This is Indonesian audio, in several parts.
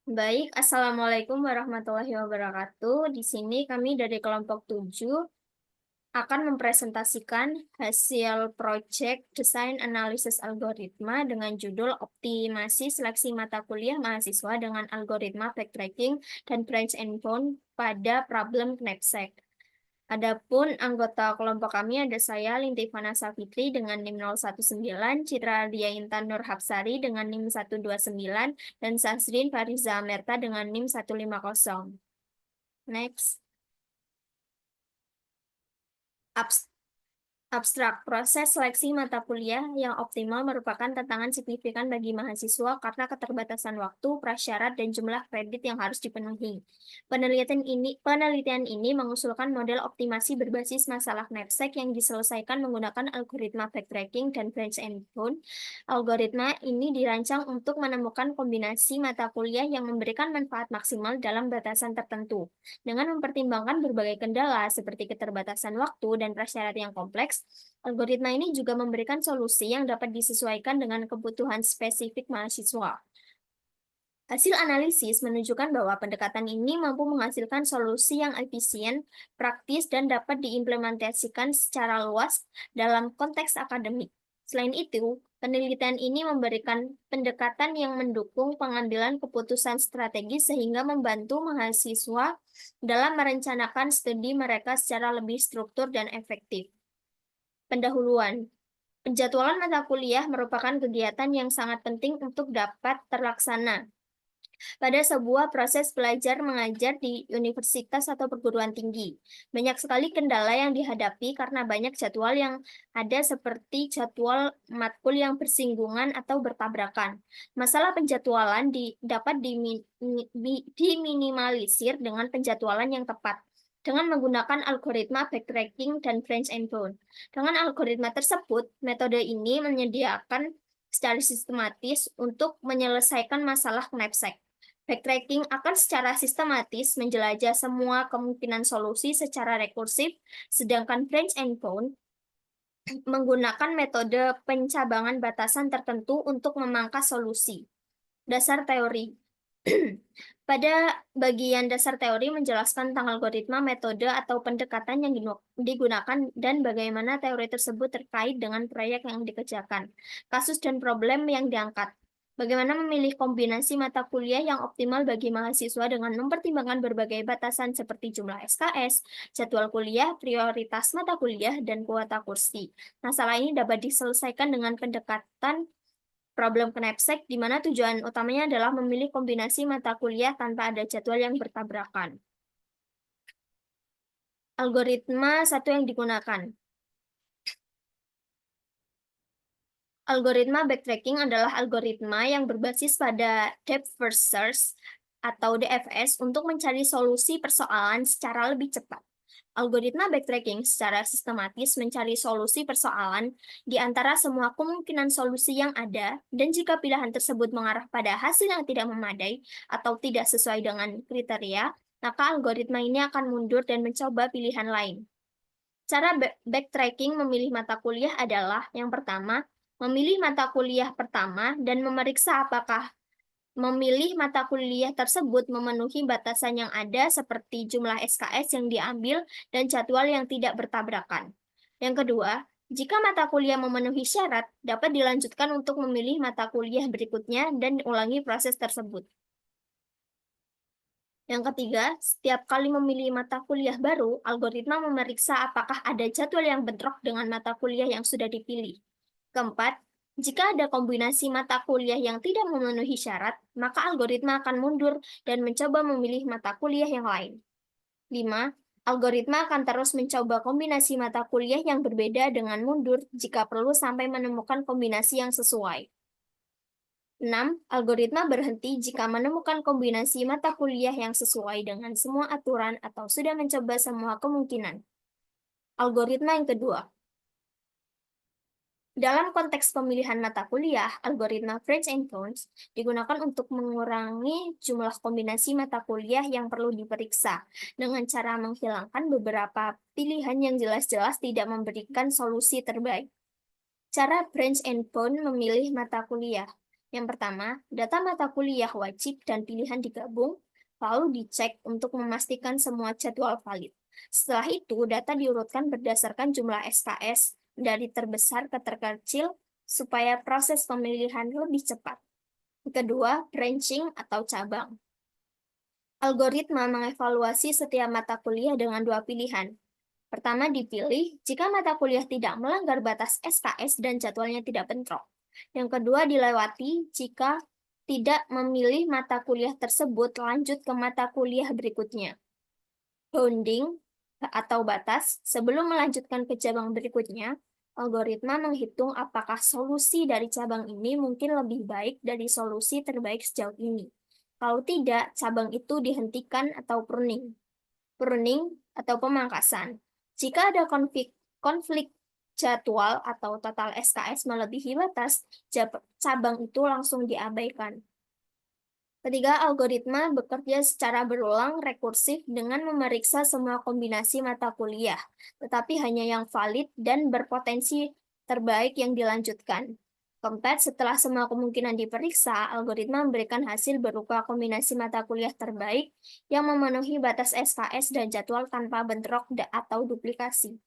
Baik, Assalamualaikum warahmatullahi wabarakatuh. Di sini kami dari kelompok 7 akan mempresentasikan hasil proyek desain analisis algoritma dengan judul Optimasi Seleksi Mata Kuliah Mahasiswa dengan Algoritma Backtracking dan Branch and Bound pada Problem Knapsack. Adapun anggota kelompok kami ada saya, Lintifana Safitri dengan NIM 019, Citra Lia Intan Nur Hapsari dengan NIM 129, dan Sasrin Fariza Amerta dengan NIM 150. Next. Abs- Abstrak, proses seleksi mata kuliah yang optimal merupakan tantangan signifikan bagi mahasiswa karena keterbatasan waktu, prasyarat, dan jumlah kredit yang harus dipenuhi. Penelitian ini mengusulkan model optimasi berbasis masalah knapsack yang diselesaikan menggunakan algoritma backtracking dan branch and bound. Algoritma ini dirancang untuk menemukan kombinasi mata kuliah yang memberikan manfaat maksimal dalam batasan tertentu. Dengan mempertimbangkan berbagai kendala seperti keterbatasan waktu dan prasyarat yang kompleks, algoritma ini juga memberikan solusi yang dapat disesuaikan dengan kebutuhan spesifik mahasiswa. Hasil analisis menunjukkan bahwa pendekatan ini mampu menghasilkan solusi yang efisien, praktis, dan dapat diimplementasikan secara luas dalam konteks akademik. Selain itu, penelitian ini memberikan pendekatan yang mendukung pengambilan keputusan strategis sehingga membantu mahasiswa dalam merencanakan studi mereka secara lebih struktur dan efektif. Pendahuluan. Penjadwalan mata kuliah merupakan kegiatan yang sangat penting untuk dapat terlaksana pada sebuah proses belajar mengajar di universitas atau perguruan tinggi. Banyak sekali kendala yang dihadapi karena banyak jadwal yang ada seperti jadwal matkul yang bersinggungan atau bertabrakan. Masalah penjadwalan dapat diminimalisir dengan penjadwalan yang tepat dengan menggunakan algoritma backtracking dan branch and bound. Dengan algoritma tersebut, metode ini menyediakan secara sistematis untuk menyelesaikan masalah knapsack. Backtracking akan secara sistematis menjelajah semua kemungkinan solusi secara rekursif, sedangkan branch and bound menggunakan metode pencabangan batasan tertentu untuk memangkas solusi. Dasar teori. Pada bagian dasar teori menjelaskan tentang algoritma, metode, atau pendekatan yang digunakan dan bagaimana teori tersebut terkait dengan proyek yang dikerjakan, kasus dan problem yang diangkat. Bagaimana memilih kombinasi mata kuliah yang optimal bagi mahasiswa dengan mempertimbangkan berbagai batasan seperti jumlah SKS, jadwal kuliah, prioritas mata kuliah, dan kuota kursi. Masalah ini dapat diselesaikan dengan pendekatan problem knapsack, di mana tujuan utamanya adalah memilih kombinasi mata kuliah tanpa ada jadwal yang bertabrakan. Algoritma satu yang digunakan. Algoritma backtracking adalah algoritma yang berbasis pada depth first search atau DFS untuk mencari solusi persoalan secara lebih cepat. Algoritma backtracking secara sistematis mencari solusi persoalan di antara semua kemungkinan solusi yang ada, dan jika pilihan tersebut mengarah pada hasil yang tidak memadai atau tidak sesuai dengan kriteria, maka algoritma ini akan mundur dan mencoba pilihan lain. Cara backtracking memilih mata kuliah adalah, yang pertama, memilih mata kuliah pertama dan memeriksa apakah memilih mata kuliah tersebut memenuhi batasan yang ada seperti jumlah SKS yang diambil dan jadwal yang tidak bertabrakan. Yang kedua, jika mata kuliah memenuhi syarat, dapat dilanjutkan untuk memilih mata kuliah berikutnya dan ulangi proses tersebut. Yang ketiga, setiap kali memilih mata kuliah baru, algoritma memeriksa apakah ada jadwal yang bentrok dengan mata kuliah yang sudah dipilih. Keempat, jika ada kombinasi mata kuliah yang tidak memenuhi syarat, maka algoritma akan mundur dan mencoba memilih mata kuliah yang lain. 5. Algoritma akan terus mencoba kombinasi mata kuliah yang berbeda dengan mundur jika perlu sampai menemukan kombinasi yang sesuai. 6. Algoritma berhenti jika menemukan kombinasi mata kuliah yang sesuai dengan semua aturan atau sudah mencoba semua kemungkinan. Algoritma yang kedua. Dalam konteks pemilihan mata kuliah, algoritma branch and bound digunakan untuk mengurangi jumlah kombinasi mata kuliah yang perlu diperiksa dengan cara menghilangkan beberapa pilihan yang jelas-jelas tidak memberikan solusi terbaik. Cara branch and bound memilih mata kuliah. Yang pertama, data mata kuliah wajib dan pilihan digabung, lalu dicek untuk memastikan semua jadwal valid. Setelah itu, data diurutkan berdasarkan jumlah SKS dari terbesar ke terkecil supaya proses pemilihan lebih cepat. Kedua, branching atau cabang. Algoritma mengevaluasi setiap mata kuliah dengan dua pilihan. Pertama dipilih jika mata kuliah tidak melanggar batas SKS dan jadwalnya tidak bentrok. Yang kedua dilewati jika tidak memilih mata kuliah tersebut lanjut ke mata kuliah berikutnya. Bounding atau batas, sebelum melanjutkan ke cabang berikutnya, algoritma menghitung apakah solusi dari cabang ini mungkin lebih baik dari solusi terbaik sejauh ini. Kalau tidak, cabang itu dihentikan atau pruning. Pruning atau pemangkasan. Jika ada konflik jadwal atau total SKS melebihi batas, cabang itu langsung diabaikan. Ketiga, algoritma bekerja secara berulang rekursif dengan memeriksa semua kombinasi mata kuliah, tetapi hanya yang valid dan berpotensi terbaik yang dilanjutkan. Keempat, setelah semua kemungkinan diperiksa, algoritma memberikan hasil berupa kombinasi mata kuliah terbaik yang memenuhi batas SKS dan jadwal tanpa bentrok atau duplikasi.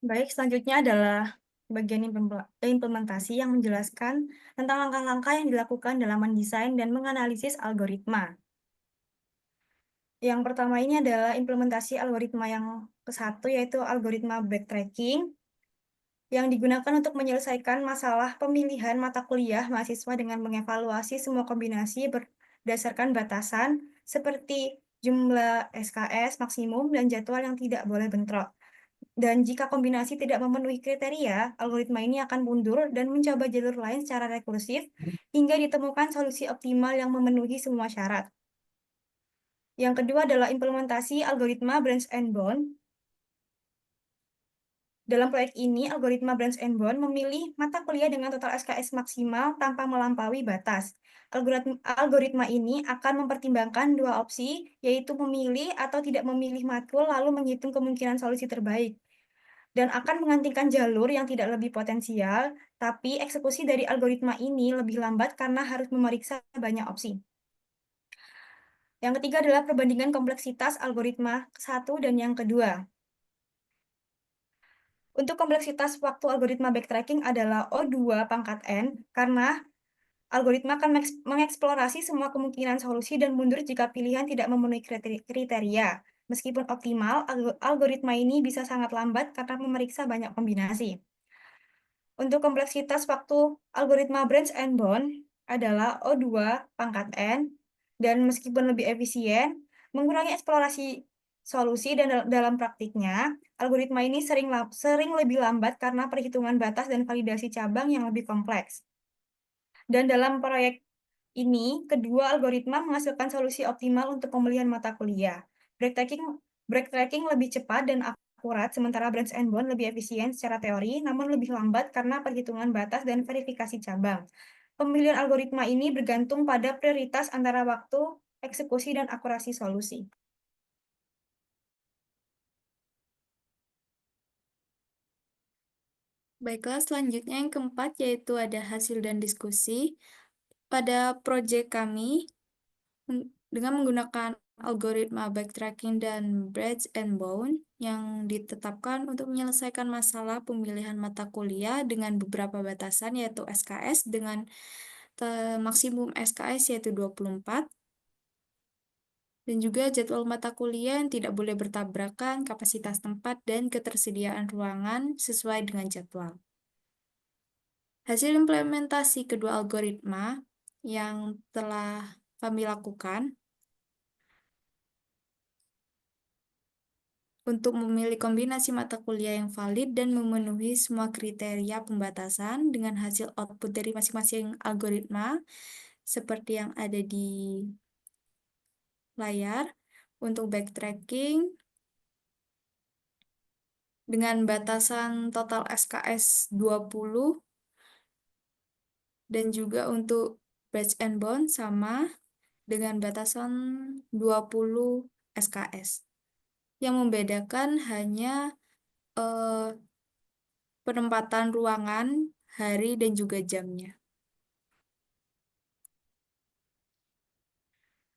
Baik, selanjutnya adalah bagian implementasi yang menjelaskan tentang langkah-langkah yang dilakukan dalam mendesain dan menganalisis algoritma. Yang pertama ini adalah implementasi algoritma yang ke-1, yaitu algoritma backtracking, yang digunakan untuk menyelesaikan masalah pemilihan mata kuliah mahasiswa dengan mengevaluasi semua kombinasi berdasarkan batasan seperti jumlah SKS maksimum dan jadwal yang tidak boleh bentrok. Dan jika kombinasi tidak memenuhi kriteria, algoritma ini akan mundur dan mencoba jalur lain secara rekursif hingga ditemukan solusi optimal yang memenuhi semua syarat. Yang kedua adalah implementasi algoritma branch and bound. Dalam proyek ini, algoritma branch and bound memilih mata kuliah dengan total SKS maksimal tanpa melampaui batas. Algoritma ini akan mempertimbangkan dua opsi, yaitu memilih atau tidak memilih matkul lalu menghitung kemungkinan solusi terbaik, dan akan menghentikan jalur yang tidak lebih potensial, tapi eksekusi dari algoritma ini lebih lambat karena harus memeriksa banyak opsi. Yang ketiga adalah perbandingan kompleksitas algoritma ke-1 dan yang kedua. Untuk kompleksitas waktu algoritma backtracking adalah O2 pangkat N, karena algoritma akan mengeksplorasi semua kemungkinan solusi dan mundur jika pilihan tidak memenuhi kriteria. Meskipun optimal, algoritma ini bisa sangat lambat karena memeriksa banyak kombinasi. Untuk kompleksitas waktu algoritma branch and bound adalah O2 pangkat N, dan meskipun lebih efisien, mengurangi eksplorasi solusi dan dalam praktiknya, algoritma ini sering lebih lambat karena perhitungan batas dan validasi cabang yang lebih kompleks. Dan dalam proyek ini, kedua algoritma menghasilkan solusi optimal untuk pemilihan mata kuliah. Backtracking lebih cepat dan akurat, sementara branch and bound lebih efisien secara teori, namun lebih lambat karena perhitungan batas dan verifikasi cabang. Pemilihan algoritma ini bergantung pada prioritas antara waktu, eksekusi, dan akurasi solusi. Baiklah, selanjutnya yang keempat yaitu ada hasil dan diskusi. Pada proyek kami, dengan menggunakan algoritma backtracking dan branch and bound yang ditetapkan untuk menyelesaikan masalah pemilihan mata kuliah dengan beberapa batasan yaitu SKS dengan maksimum SKS yaitu 24 dan juga jadwal mata kuliah yang tidak boleh bertabrakan, kapasitas tempat, dan ketersediaan ruangan sesuai dengan jadwal. Hasil implementasi kedua algoritma yang telah kami lakukan untuk memilih kombinasi mata kuliah yang valid dan memenuhi semua kriteria pembatasan dengan hasil output dari masing-masing algoritma seperti yang ada di layar. Untuk backtracking dengan batasan total SKS 20 dan juga untuk batch and bound sama dengan batasan 20 SKS. Yang membedakan hanya penempatan ruangan, hari, dan juga jamnya.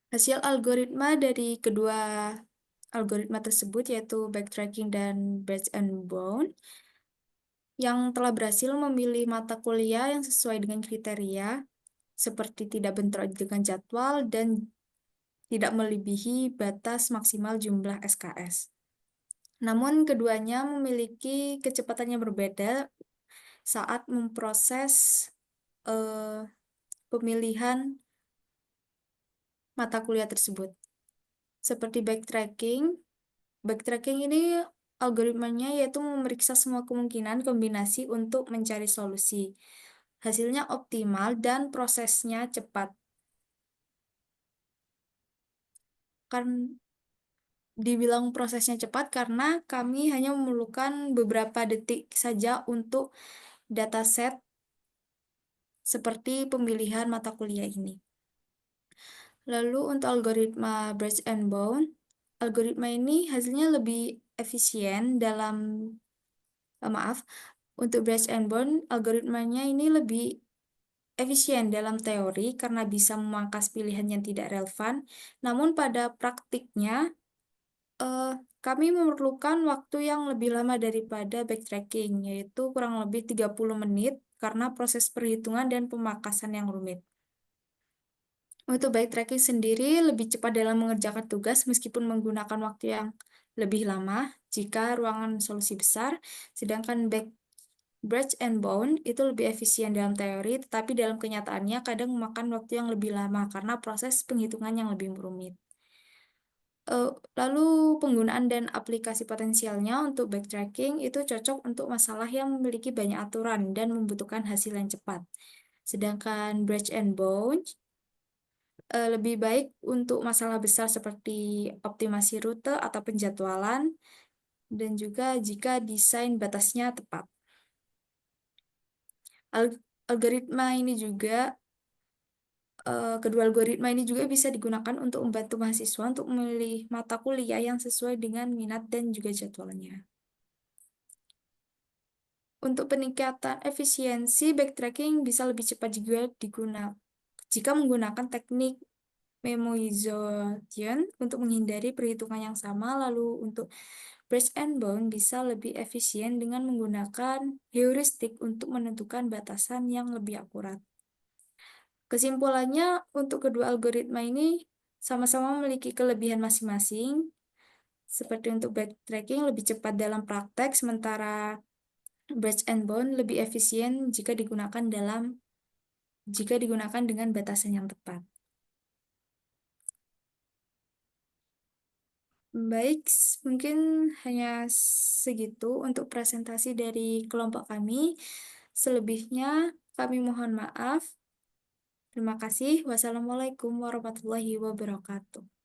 Hasil algoritma dari kedua algoritma tersebut yaitu backtracking dan Breadth and Bound yang telah berhasil memilih mata kuliah yang sesuai dengan kriteria seperti tidak bentrok dengan jadwal dan tidak melebihi batas maksimal jumlah SKS. Namun keduanya memiliki kecepatan yang berbeda saat memproses pemilihan mata kuliah tersebut. Seperti backtracking ini algoritmanya yaitu memeriksa semua kemungkinan kombinasi untuk mencari solusi. Hasilnya optimal dan prosesnya cepat. Dibilang prosesnya cepat karena kami hanya memerlukan beberapa detik saja untuk dataset seperti pemilihan mata kuliah ini. Lalu untuk algoritma Breadth and Bound, algoritma ini hasilnya lebih efisien untuk Breadth and Bound, algoritmanya ini lebih efisien dalam teori karena bisa memangkas pilihan yang tidak relevan, namun pada praktiknya kami memerlukan waktu yang lebih lama daripada backtracking, yaitu kurang lebih 30 menit karena proses perhitungan dan pemangkasan yang rumit. Untuk backtracking sendiri lebih cepat dalam mengerjakan tugas meskipun menggunakan waktu yang lebih lama jika ruangan solusi besar, sedangkan Breadth and Bound itu lebih efisien dalam teori, tetapi dalam kenyataannya kadang memakan waktu yang lebih lama karena proses penghitungan yang lebih rumit. Lalu penggunaan dan aplikasi potensialnya untuk backtracking itu cocok untuk masalah yang memiliki banyak aturan dan membutuhkan hasil yang cepat. Sedangkan Breadth and Bound lebih baik untuk masalah besar seperti optimasi rute atau penjadwalan, dan juga jika desain batasnya tepat. Kedua algoritma ini juga bisa digunakan untuk membantu mahasiswa untuk memilih mata kuliah yang sesuai dengan minat dan juga jadwalnya. Untuk peningkatan efisiensi, backtracking bisa lebih cepat juga digunakan jika menggunakan teknik memoization untuk menghindari perhitungan yang sama. Lalu untuk Breadth and Bound bisa lebih efisien dengan menggunakan heuristik untuk menentukan batasan yang lebih akurat. Kesimpulannya, untuk kedua algoritma ini sama-sama memiliki kelebihan masing-masing. Seperti untuk backtracking lebih cepat dalam praktek, sementara Breadth and Bound lebih efisien jika digunakan dengan batasan yang tepat. Baik, mungkin hanya segitu untuk presentasi dari kelompok kami. Selebihnya kami mohon maaf. Terima kasih. Wassalamualaikum warahmatullahi wabarakatuh.